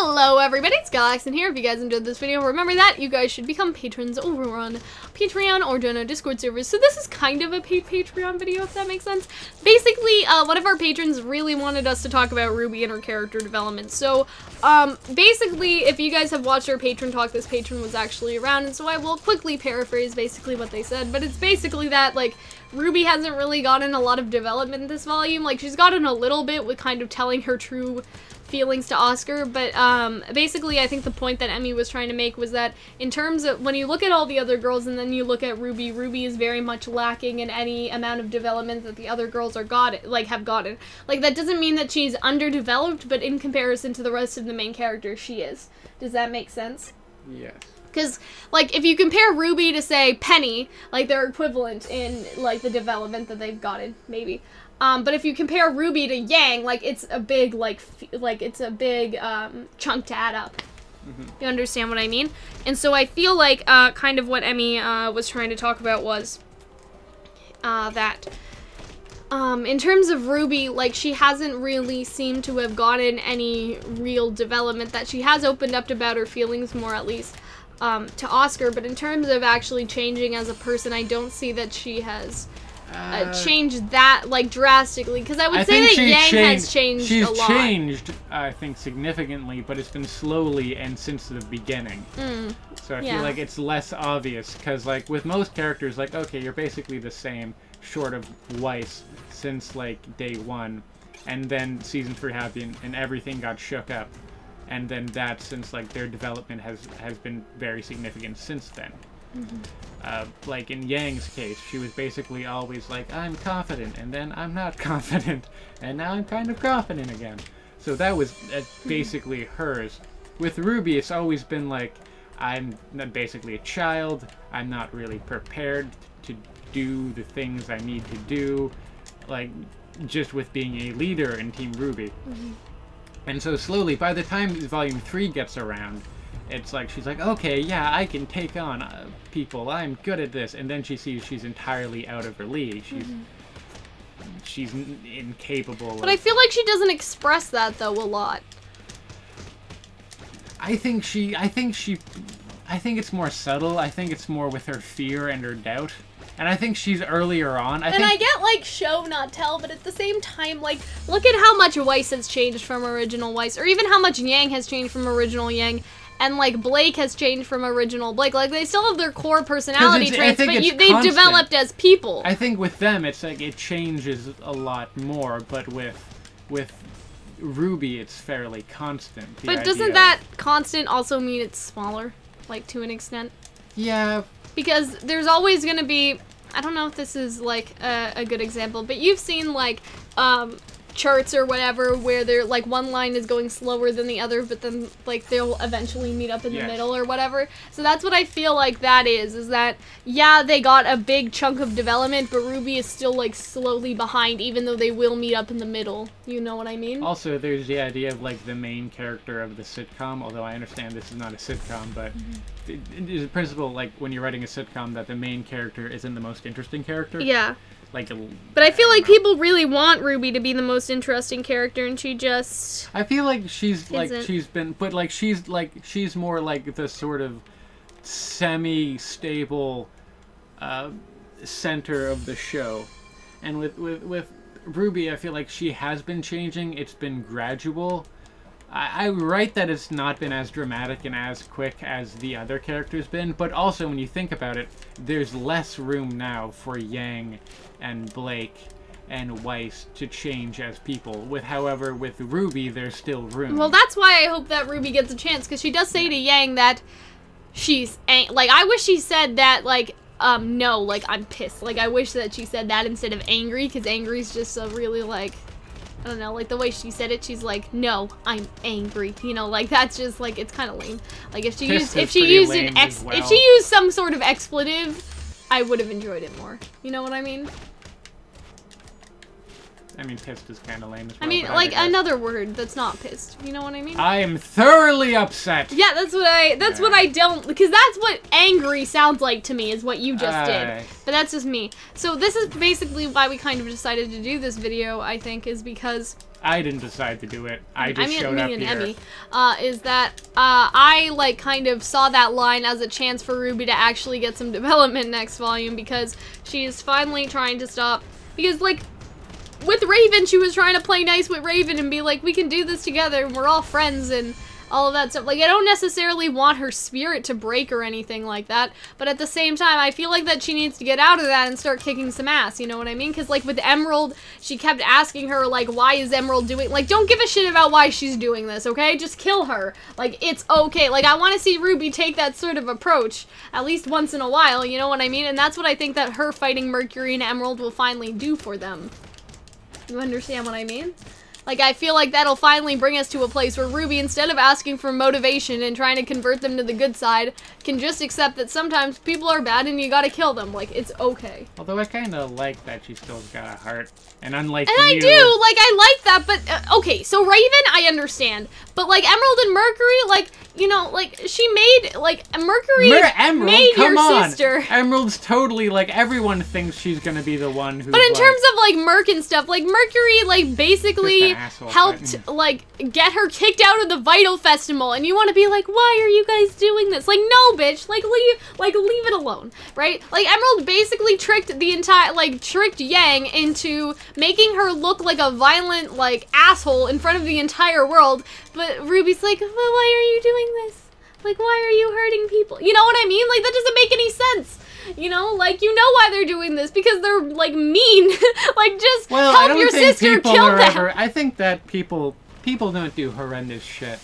Hello everybody, it's Calxiyn here. If you guys enjoyed this video, remember that you guys should become patrons over on Patreon or join our Discord servers. So this is kind of a Patreon video, if that makes sense. Basically, one of our patrons really wanted us to talk about RWBY and her character development. So, basically, if you guys have watched our patron talk, this patron was actually around, and so I will quickly paraphrase basically what they said. But it's basically that, like, RWBY hasn't really gotten a lot of development this volume. Like, she's gotten a little bit with kind of telling her true feelings to Oscar, but basically I think the point that Emmy was trying to make was that in terms of when you look at all the other girls and then you look at RWBY, RWBY is very much lacking in any amount of development that the other girls are have gotten. Like, that doesn't mean that she's underdeveloped, but in comparison to the rest of the main characters, she is. Does that make sense? Yes. Because, like, if you compare RWBY to, say, Penny, like, they're equivalent in, like, the development that they've gotten, maybe. But if you compare RWBY to Yang, like, it's a big, it's a big, chunk to add up. Mm-hmm. You understand what I mean? And so I feel like, kind of what Emmy, was trying to talk about was, that, in terms of RWBY, like, she hasn't really seemed to have gotten any real development, that she has opened up about her feelings more, at least, to Oscar, but in terms of actually changing as a person, I don't see that she has changed that, like, drastically, because I would say that Yang has changed a lot. She's changed, I think, significantly, but it's been slowly and since the beginning. So I feel like it's less obvious, because, like, with most characters, like, okay, you're basically the same, short of Weiss, since, like, day one, and then season 3 happened, and everything got shook up. And then that, since, like, their development has been very significant since then. Like, in Yang's case, she was basically always like, I'm confident, and then I'm not confident, and now I'm kind of confident again. So that was basically hers. With RWBY, it's always been like, I'm basically a child, I'm not really prepared to do the things I need to do, like, just with being a leader in Team RWBY. And so slowly, by the time Volume 3 gets around, it's like, she's like, okay, yeah, I can take on people, I'm good at this. And then she sees she's entirely out of her league. She's incapable But I feel like she doesn't express that, though, a lot. I think it's more subtle. I think it's more with her fear and her doubt. And I think she's earlier on. I get, like, show, not tell, but at the same time, like, look at how much Weiss has changed from original Weiss, or even how much Yang has changed from original Yang, and, like, Blake has changed from original Blake. Like, they still have their core personality traits, but they've developed as people. I think with them, it's like, it changes a lot more, but with RWBY, it's fairly constant. But doesn't that constant also mean it's smaller, like, to an extent? Yeah. Because there's always gonna be, I don't know if this is, like, a good example, but you've seen, like, charts or whatever where they're, like, one line is going slower than the other, but then, like, they'll eventually meet up in the middle or whatever. So that's what I feel like that is that, yeah, they got a big chunk of development, but RWBY is still, like, slowly behind, even though they will meet up in the middle. You know what I mean? Also, there's the idea of, like, the main character of the sitcom, although I understand this is not a sitcom, but there's a principle, like, when you're writing a sitcom, that the main character isn't the most interesting character. Yeah. Like, but I feel like people really want RWBY to be the most interesting character, and she just... I feel like she's more like the sort of semi-stable center of the show. And with RWBY, I feel like she has been changing. It's been gradual. I write that it's not been as dramatic and as quick as the other characters been, but also when you think about it, there's less room now for Yang and Blake and Weiss to change as people. However, with RWBY, there's still room. Well, that's why I hope that RWBY gets a chance, because she does say to Yang that she's like, I wish she said that, like, no, like, I'm pissed. Like, I wish that she said that instead of angry, because angry's just a really, like, I don't know, like, the way she said it, she's like, no, I'm angry. You know, like, that's just, like, it's kind of lame. Like, if she used some sort of expletive, I would have enjoyed it more. You know what I mean? I mean, pissed is kind of lame as well. I mean, like, another word that's not pissed. You know what I mean? I am thoroughly upset. Yeah, that's what I don't, because that's what angry sounds like to me, is what you just did. But that's just me. So this is basically why we kind of decided to do this video, I think, is because I didn't decide to do it. I just showed up here. Emmy, is that I like kind of saw that line as a chance for RWBY to actually get some development next volume, because she is finally trying to stop. Because like with Raven, she was trying to play nice with Raven and be like, we can do this together and we're all friends and all of that stuff. Like, I don't necessarily want her spirit to break or anything like that, but at the same time, I feel like that she needs to get out of that and start kicking some ass, you know what I mean? Because, like, with Emerald, she kept asking her, like, why is Emerald doing... Like, don't give a shit about why she's doing this, okay? Just kill her. Like, it's okay. Like, I want to see RWBY take that sort of approach, at least once in a while, you know what I mean? And that's what I think that her fighting Mercury and Emerald will finally do for them. You understand what I mean? Like, I feel like that'll finally bring us to a place where RWBY, instead of asking for motivation and trying to convert them to the good side, can just accept that sometimes people are bad and you gotta kill them. Like, it's okay. Although I kind of like that she's still got a heart. And unlike you... I do! Like, I like that, but... okay, so Raven, I understand. But, like, Emerald and Mercury, like, you know, like, she made... Like, Mercury made your sister. Emerald's totally, like, everyone thinks she's gonna be the one who... But in terms of, like, Merc and stuff, like, Mercury, like, basically helped, like, get her kicked out of the Vital Festival. And you want to be like, why are you guys doing this? Like, no, bitch. Like, leave it alone, right? Like, Emerald basically tricked the entire... Like, tricked Yang into... making her look like a violent, like, asshole in front of the entire world, but RWBY's like, well, why are you doing this? Like, why are you hurting people? You know what I mean? Like, that doesn't make any sense. You know, like, you know why they're doing this, because they're, like, mean. Like, just help your sister kill them. I think that people don't do horrendous shit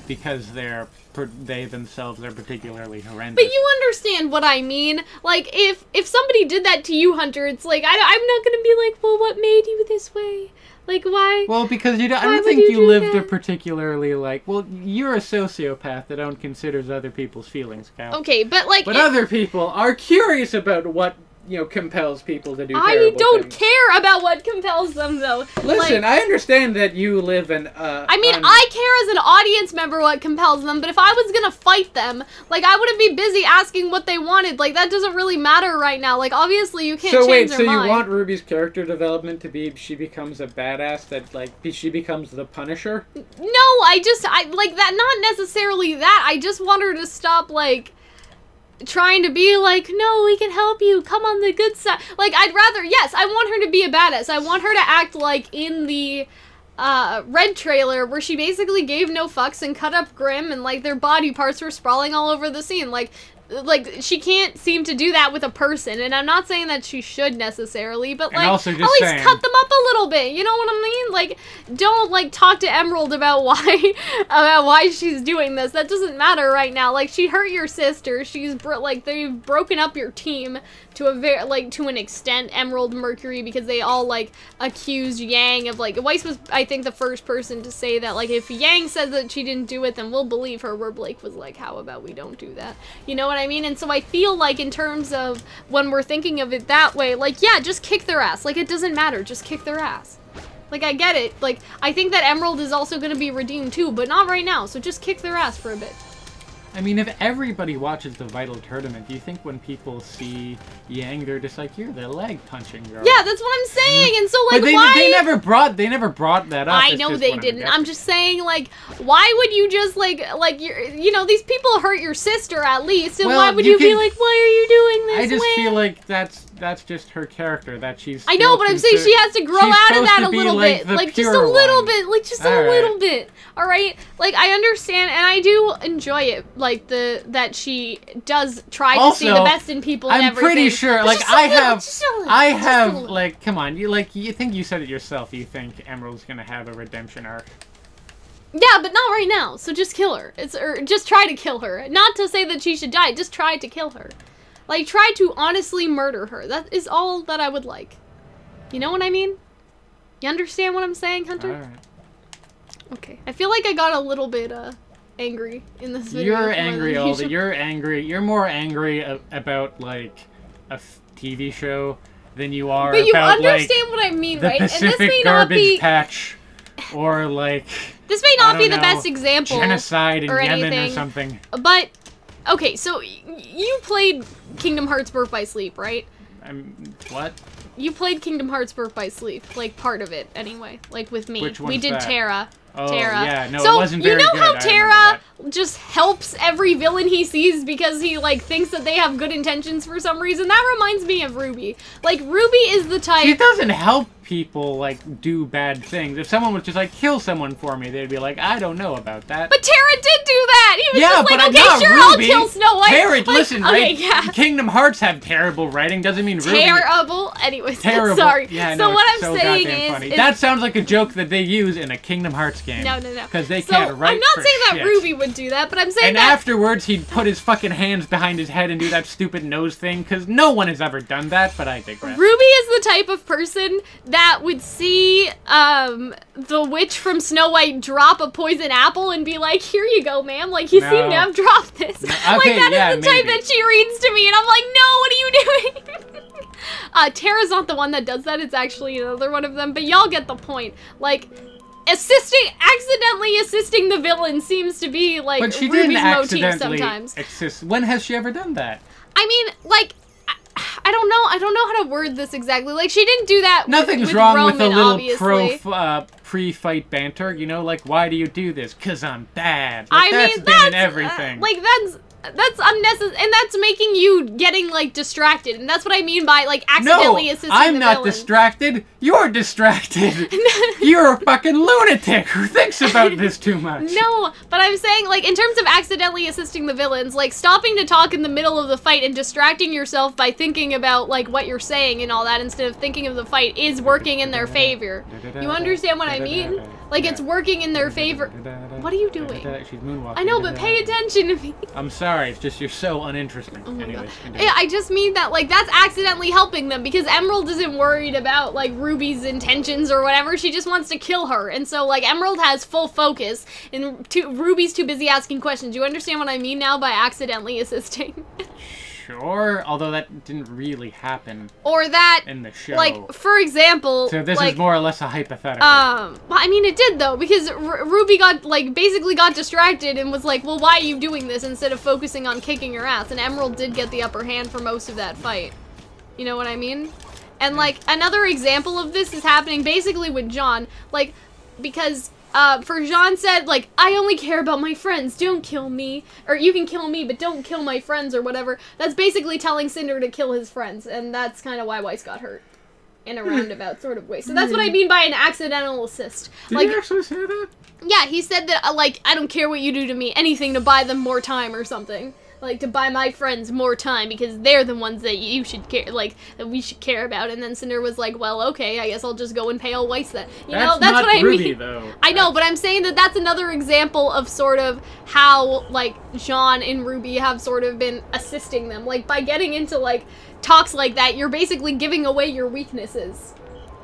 because they themselves are particularly horrendous. But you understand what I mean. Like, if somebody did that to you, Hunter, it's like, I'm not gonna be like, well, what made you this way? Like, why? Well, because I don't think you lived a particularly, like, well, you're a sociopath that don't considers other people's feelings, Cal. Okay, but, like... But other people are curious about what, you know, compels people to do terrible I don't things. care about what compels them, though. Listen, like, I understand that you live in, I mean, I care as an audience member what compels them, but if I was gonna fight them, like, I wouldn't be busy asking what they wanted. Like, that doesn't really matter right now. Like, obviously, you can't change their mind. So you want RWBY's character development to be she becomes a badass, that, like, she becomes the Punisher? No, I like, that, not necessarily that. I just want her to stop, like... trying to be like, no, we can help you, come on the good side. Like, I'd rather, yes, I want her to be a badass. I want her to act like in the Red trailer, where she basically gave no fucks and cut up Grimm and, like, their body parts were sprawling all over the scene. Like, she can't seem to do that with a person, and I'm not saying that she should necessarily, but, like, at least cut them up a little bit, you know what I mean? Like, don't, like, talk to Emerald about why she's doing this. That doesn't matter right now. Like, she hurt your sister, they've broken up your team to an extent, Emerald, Mercury, because they all, like, accused Yang of, like, Weiss was, I think, the first person to say that, like, if Yang says that she didn't do it, then we'll believe her, where Blake was like, how about we don't do that? You know what I mean? And so I feel like in terms of when we're thinking of it that way, like, yeah, just kick their ass. Like, it doesn't matter. Just kick their ass. Like, I get it. Like, I think that Emerald is also going to be redeemed too, but not right now. So just kick their ass for a bit. I mean, if everybody watches the Vital Tournament, do you think when people see Yang, they're just like, you're the leg punching girl? Yeah, that's what I'm saying. And so, like, but why? They never brought that up. I know they didn't. I'm just saying, like, why would you just, like you know, these people hurt your sister at least, and why would you be like, why are you doing this? I just feel like that's just her character, that she's. I know, but I'm saying she has to grow out of that a little bit, like, just a little bit, like, just a little bit. All right, like, I understand, and I do enjoy it, like, that she does try to see the best in people and everything. I'm pretty sure, like, I have, like, come on, you think you said it yourself, you think Emerald's gonna have a redemption arc. Yeah, but not right now, so just kill her. Or just try to kill her. Not to say that she should die, just try to kill her. Like, try to honestly murder her. That is all that I would like. You know what I mean? You understand what I'm saying, Hunter? Alright. Okay. I feel like I got a little bit, angry in this video. You're angry all the... You're angry. You're more angry about, like, a TV show than you are about, like... But you understand what I mean, right? The Pacific Garbage Patch, or, like... This may not be the best example. Genocide in Yemen or something. But, okay, so you played Kingdom Hearts Birth by Sleep, right? What? you played Kingdom Hearts Birth by Sleep, like part of it anyway, like with me. Which one's we did that? Terra. Oh, Terra. yeah, no, so it wasn't very good. You know how I Terra just helps every villain he sees because he, like, thinks that they have good intentions for some reason? That reminds me of RWBY. Like, RWBY is the type... She doesn't help people, like, do bad things. If someone was just like, kill someone for me, they'd be like, I don't know about that. But Terra did do that! He was just like, okay, not sure, RWBY. I'll kill Snow White. Terra, like, listen, okay, right? Yeah. Kingdom Hearts have terrible writing, doesn't mean RWBY... Terrible? Anyways, Terrible. sorry. Yeah, so no, what it's I'm so saying goddamn funny. is... That sounds like a joke that they use in a Kingdom Hearts game. No. Because they So, can't write I'm not for saying that shit. RWBY would do that, but I'm saying And that... afterwards, he'd put his fucking hands behind his head and do that stupid nose thing, because no one has ever done that, but I digress. RWBY is the type of person that would see the witch from Snow White drop a poison apple and be like, here you go, ma'am. Like, you seem to have dropped this. No. Like, Okay, that yeah, is the type maybe. that she reads to me, and I'm like, no, what are you doing? Terra's not the one that does that. It's actually another one of them, but y'all get the point. Like... accidentally assisting the villain seems to be, like, But she didn't RWBY's motif accidentally sometimes. assist. When has she ever done that? I mean, like, I don't know. I don't know how to word this exactly. Like, she didn't do that Nothing's with wrong Roman, with a little obviously. pre-fight banter, you know? Like, why do you do this? 'Cause I'm bad. I Like, that's mean, been in everything. Like, that's unnecessary, and that's making you getting, like, distracted, and that's what I mean by, like, accidentally assisting the I'm not villain. distracted. You're distracted. You're a fucking lunatic who thinks about this too much. No, but I'm saying, like, in terms of accidentally assisting the villains, like, stopping to talk in the middle of the fight and distracting yourself by thinking about, like, what you're saying and all that instead of thinking of the fight is working in their favor. You understand what I mean? Like, it's working in their favor. What are you doing? She's moonwalking. I know, but pay attention to me. I'm sorry, it's just you're so uninteresting. Oh my Anyways, God. Yeah, I just mean that, like, that's accidentally helping them because Emerald isn't worried about, like, Ruby's intentions or whatever. She just wants to kill her. And so, like, Emerald has full focus and Ruby's too busy asking questions. You understand what I mean now by accidentally assisting? Sure, although that didn't really happen. Or that, in the show. like, for example... So this like, is more or less a hypothetical. Well, I mean, it did, though, because Ruby got, like, basically got distracted and was like, well, why are you doing this instead of focusing on kicking your ass? And Emerald did get the upper hand for most of that fight. You know what I mean? And, like, another example of this is happening basically with Jean, like, because... for Jean said, like, I only care about my friends, don't kill me. Or you can kill me, but don't kill my friends or whatever. That's basically telling Cinder to kill his friends, and that's kind of why Weiss got hurt. In a roundabout sort of way. So that's what I mean by an accidental assist. Did like, he actually say that? Yeah, he said that, like, I don't care what you do to me, anything to buy them more time or something. Like, to buy my friends more time, because they're the ones that you should care, like, that we should care about. And then Cinder was like, well, okay, I guess I'll just go and pay all Weiss that. You know, that's what I mean. Though. I know, but I'm saying that that's another example of sort of how, like, Jean and RWBY have sort of been assisting them. Like, by getting into, like, talks like that, you're basically giving away your weaknesses.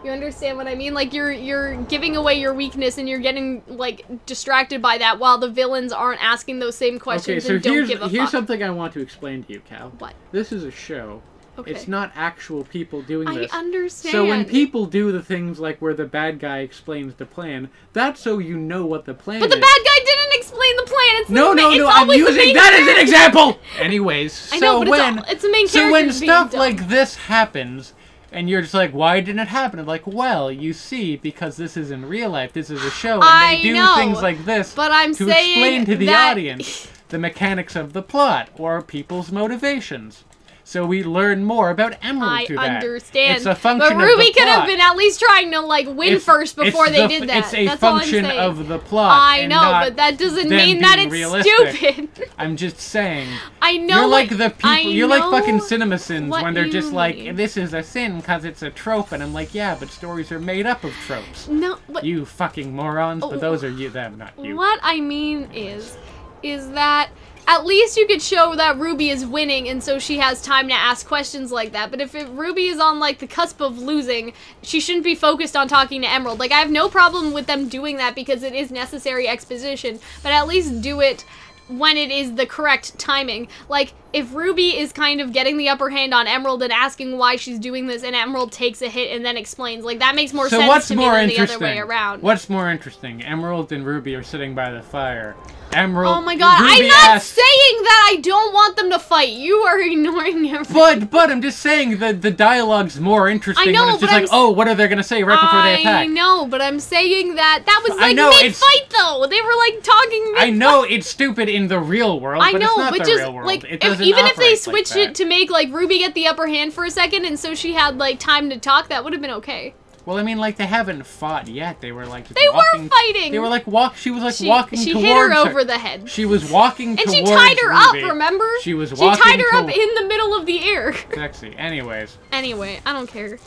You understand what I mean? Like, you're giving away your weakness and you're getting, like, distracted by that while the villains aren't asking those same questions and don't give a fuck. Here's something I want to explain to you, Cal. What? This is a show. Okay. It's not actual people doing this. I understand. So when people do the things like where the bad guy explains the plan, that's so you know what the plan is. But the bad guy didn't explain the plan. It's no, I'm using that as an example! Anyways, I know, but it's the main character. So when stuff like this happens... And you're just like, why didn't it happen? I'm like, well, you see, because this is in real life, this is a show, and they do things like this but I'm to saying explain to the that... audience the mechanics of the plot, or people's motivations. So we learn more about Emerald through that. I understand. It's a function but of the RWBY could have plot. been at least trying to, like, win first before they did that. It's a That's all I'm function saying. of the plot. I know, but that doesn't mean that it's realistic. stupid. I'm just saying. I know. You're like the people. You're like fucking CinemaSins when they're just mean. like, this is a sin because it's a trope, and I'm like, yeah, but stories are made up of tropes. No, but you fucking morons. But those are you, them, not you. What I mean is that. At least you could show that RWBY is winning, and so she has time to ask questions like that. But if RWBY is on, like, the cusp of losing, she shouldn't be focused on talking to Emerald. Like, I have no problem with them doing that because it is necessary exposition, but at least do it when it is the correct timing. Like, if RWBY is kind of getting the upper hand on Emerald and asking why she's doing this, and Emerald takes a hit and then explains, like, that makes more sense to me than the other way around. What's more interesting? Emerald and RWBY are sitting by the fire, Emerald. Oh my god, Ruby I'm not asked, saying that I don't want them to fight. You are ignoring everything. But I'm just saying that the dialogue's more interesting I know, when it's just but like, oh, what are they gonna say right before they attack? I know, but I'm saying that was like know, mid-fight though. They were like talking mid-fight. I know it's stupid in the real world, but it's not the just real world. like It doesn't even if they operate like switched it to make like Ruby get the upper hand for a second, and so she had like time to talk, that would have been okay. Well, I mean, like, they haven't fought yet. They were, like, just They walking. were fighting! They were, like, She was, like, walking she towards hit her over the head. She was walking and towards she tied her Ruby. up, remember? She was walking She tied her up in the middle of the air. Sexy. Anyways. Anyway, I don't care.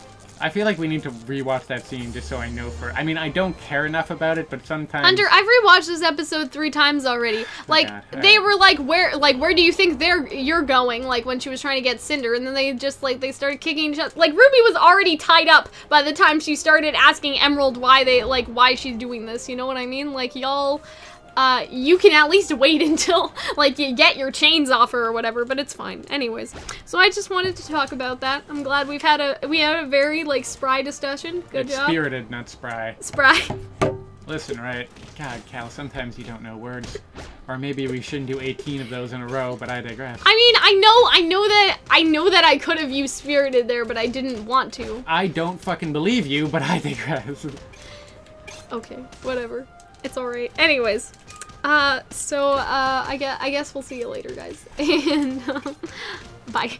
I feel like we need to rewatch that scene just so I know I mean, I don't care enough about it, but sometimes... Hunter, I've rewatched this episode 3 times already. Like, they were like, where do you think you're going? Like, when she was trying to get Cinder, and then they just, like, they started kicking each other. Like, Ruby was already tied up by the time she started asking Emerald why she's doing this, you know what I mean? Like, y'all... you can at least wait until, like, you get your chains off her or whatever, but it's fine. Anyways, so I just wanted to talk about that. I'm glad we had a very, like, spry discussion. Good job. Spirited, not spry. Spry. Listen, right? God, Cal, sometimes you don't know words. Or maybe we shouldn't do 18 of those in a row, but I digress. I mean, I know that I could have used spirited there, but I didn't want to. I don't fucking believe you, but I digress. Okay, whatever. It's alright. Anyways, I guess we'll see you later, guys. And, bye.